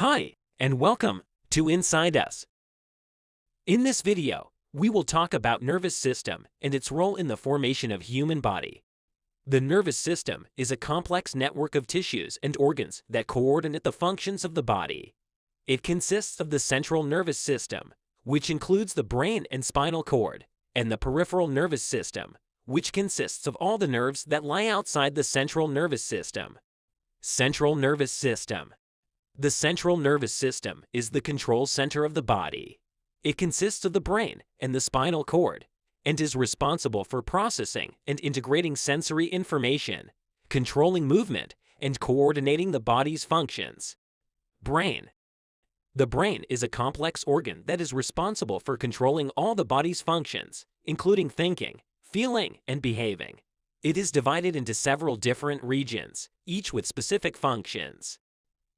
Hi, and welcome to Inside Us. In this video, we will talk about nervous system and its role in the formation of human body. The nervous system is a complex network of tissues and organs that coordinate the functions of the body. It consists of the central nervous system, which includes the brain and spinal cord, and the peripheral nervous system, which consists of all the nerves that lie outside the central nervous system. Central nervous system. The central nervous system is the control center of the body. It consists of the brain and the spinal cord, and is responsible for processing and integrating sensory information, controlling movement, and coordinating the body's functions. Brain. The brain is a complex organ that is responsible for controlling all the body's functions, including thinking, feeling, and behaving. It is divided into several different regions, each with specific functions.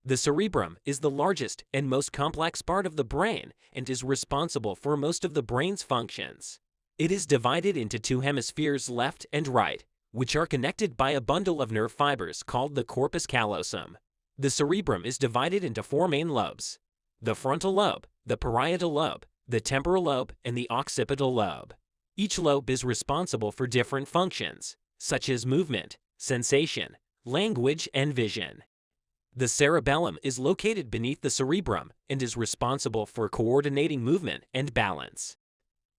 The cerebrum is the largest and most complex part of the brain and is responsible for most of the brain's functions. It is divided into two hemispheres, left and right, which are connected by a bundle of nerve fibers called the corpus callosum. The cerebrum is divided into four main lobes: the frontal lobe, the parietal lobe, the temporal lobe, and the occipital lobe. Each lobe is responsible for different functions, such as movement, sensation, language, and vision. The cerebellum is located beneath the cerebrum and is responsible for coordinating movement and balance.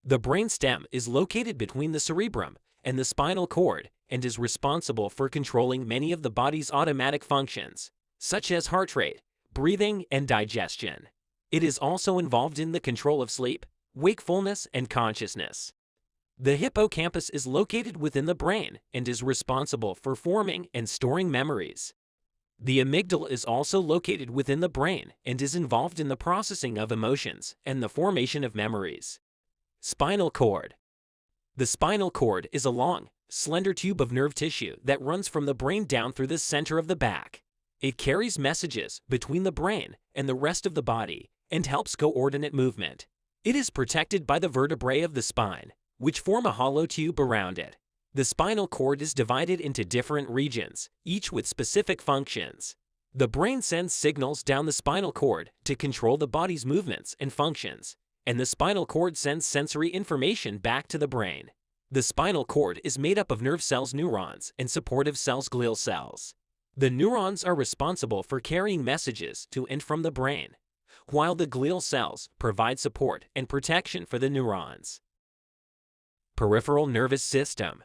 The brainstem is located between the cerebrum and the spinal cord and is responsible for controlling many of the body's automatic functions, such as heart rate, breathing, and digestion. It is also involved in the control of sleep, wakefulness, and consciousness. The hippocampus is located within the brain and is responsible for forming and storing memories. The amygdala is also located within the brain and is involved in the processing of emotions and the formation of memories. Spinal cord. The spinal cord is a long, slender tube of nerve tissue that runs from the brain down through the center of the back. It carries messages between the brain and the rest of the body and helps coordinate movement. It is protected by the vertebrae of the spine, which form a hollow tube around it. The spinal cord is divided into different regions, each with specific functions. The brain sends signals down the spinal cord to control the body's movements and functions, and the spinal cord sends sensory information back to the brain. The spinal cord is made up of nerve cells, neurons, and supportive cells, glial cells. The neurons are responsible for carrying messages to and from the brain, while the glial cells provide support and protection for the neurons. Peripheral nervous system.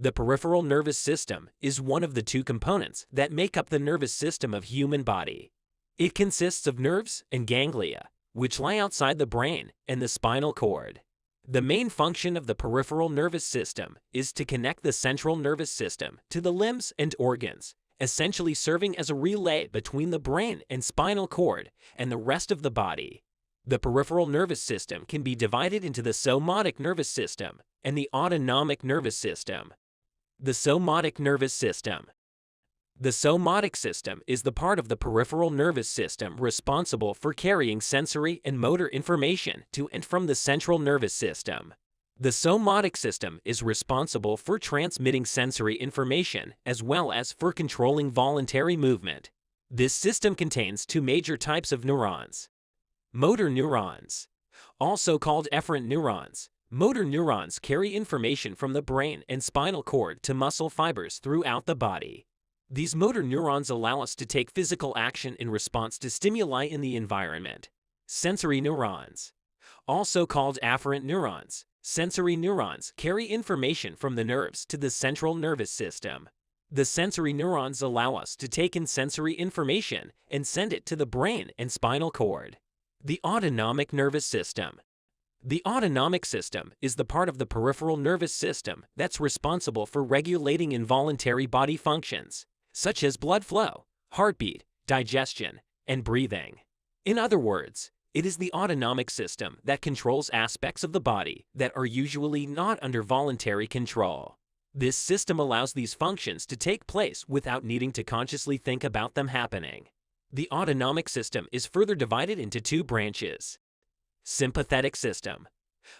The peripheral nervous system is one of the two components that make up the nervous system of human body. It consists of nerves and ganglia, which lie outside the brain and the spinal cord. The main function of the peripheral nervous system is to connect the central nervous system to the limbs and organs, essentially serving as a relay between the brain and spinal cord and the rest of the body. The peripheral nervous system can be divided into the somatic nervous system and the autonomic nervous system. The somatic nervous system. The somatic system is the part of the peripheral nervous system responsible for carrying sensory and motor information to and from the central nervous system. The somatic system is responsible for transmitting sensory information as well as for controlling voluntary movement. This system contains two major types of neurons. Motor neurons, also called efferent neurons. Motor neurons carry information from the brain and spinal cord to muscle fibers throughout the body. These motor neurons allow us to take physical action in response to stimuli in the environment. Sensory neurons, also called afferent neurons. Sensory neurons carry information from the nerves to the central nervous system. The sensory neurons allow us to take in sensory information and send it to the brain and spinal cord. The autonomic nervous system. The autonomic system is the part of the peripheral nervous system that's responsible for regulating involuntary body functions, such as blood flow, heartbeat, digestion, and breathing. In other words, it is the autonomic system that controls aspects of the body that are usually not under voluntary control. This system allows these functions to take place without needing to consciously think about them happening. The autonomic system is further divided into two branches. Sympathetic system.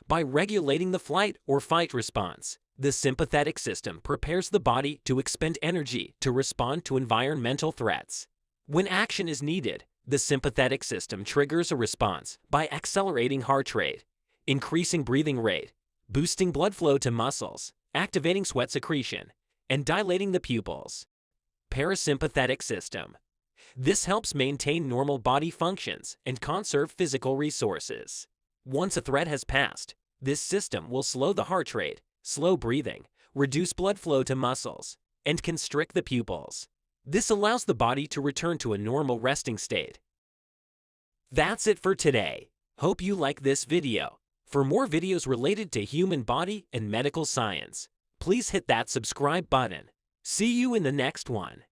By regulating the flight or fight response, the sympathetic system prepares the body to expend energy to respond to environmental threats. When action is needed, The sympathetic system triggers a response by accelerating heart rate, increasing breathing rate, boosting blood flow to muscles, activating sweat secretion, and dilating the pupils. Parasympathetic system. This helps maintain normal body functions and conserve physical resources. Once a threat has passed, this system will slow the heart rate, slow breathing, reduce blood flow to muscles, and constrict the pupils. This allows the body to return to a normal resting state. That's it for today. Hope you like this video. For more videos related to human body and medical science, please hit that subscribe button. See you in the next one.